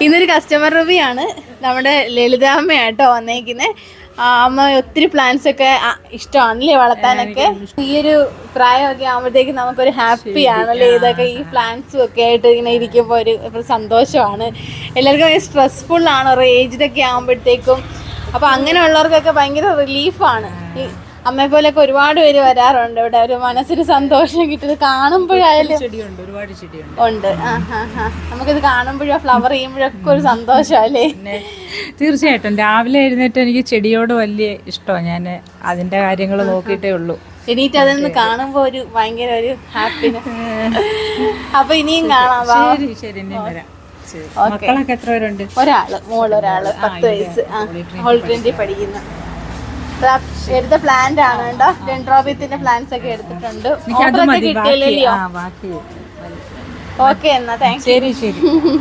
ഇന്നൊരു customer review ആണ്. നമ്മുടെ ലളിതാമ്മയാട്ടോ വന്നേക്കുന്നത്. അമ്മ ഒത്തിരി പ്ലാന്റ്സ് ഒക്കെ ഇഷ്ടമാണല്ലേ വളർത്താനൊക്കെ. ഈ ഒരു പ്രായമൊക്കെ ആകുമ്പോഴത്തേക്ക് നമുക്കൊരു ഹാപ്പി ആണല്ലേ ഇതൊക്കെ, ഈ പ്ലാന്റ്സും ഒക്കെ ആയിട്ട് ഇങ്ങനെ ഇരിക്കുമ്പോൾ ഒരു സന്തോഷമാണ്. എല്ലാവർക്കും സ്ട്രെസ്ഫുൾ ആണ് ഒരു ഏജിലൊക്കെ ആകുമ്പോഴത്തേക്കും. അപ്പോൾ അങ്ങനെയുള്ളവർക്കൊക്കെ ഭയങ്കര റിലീഫാണ്. ഈ അമ്മയെ പോലെയൊക്കെ ഒരുപാട് പേര് വരാറുണ്ട് ഇവിടെ. ഒരു മനസ്സിന് സന്തോഷം കിട്ടുന്നത് കാണുമ്പോഴായാലും ഉണ്ട്. നമുക്കിത് കാണുമ്പോഴോ ഫ്ലവർ ചെയ്യുമ്പോഴൊക്കെ ഒരു സന്തോഷമല്ലേ. തീർച്ചയായിട്ടും രാവിലെ എഴുന്നേറ്റ് എനിക്ക് ചെടിയോട് വലിയ ഇഷ്ടമാണ്. ഞാൻ അതിന്റെ കാര്യങ്ങൾ നോക്കിയിട്ടേ ഉള്ളൂ. എണീറ്റ് അതൊന്ന് കാണുമ്പോ ഒരു ഭയങ്കര ഒരു ഹാപ്പിനെസ്. അപ്പൊ ഇനിയും കാണാം. ശരി ഇനിയും വരാം. മക്കളൊക്കെ എത്ര പേരുണ്ട്? ഒരാള് 10 വയസ്സ്, ഹോൾട്രെൻഡിൽ പഠിക്കുന്നു. എടുത്ത പ്ലാന്റ് ആണ് കേട്ടോ. ഡെൻഡ്രോബിയത്തിന്റെ പ്ലാന്റ്സ് ഒക്കെ എടുത്തിട്ടുണ്ട്. കിട്ടിയല്ലോ. ഓക്കെ എന്നാ താങ്ക് യു. ശരി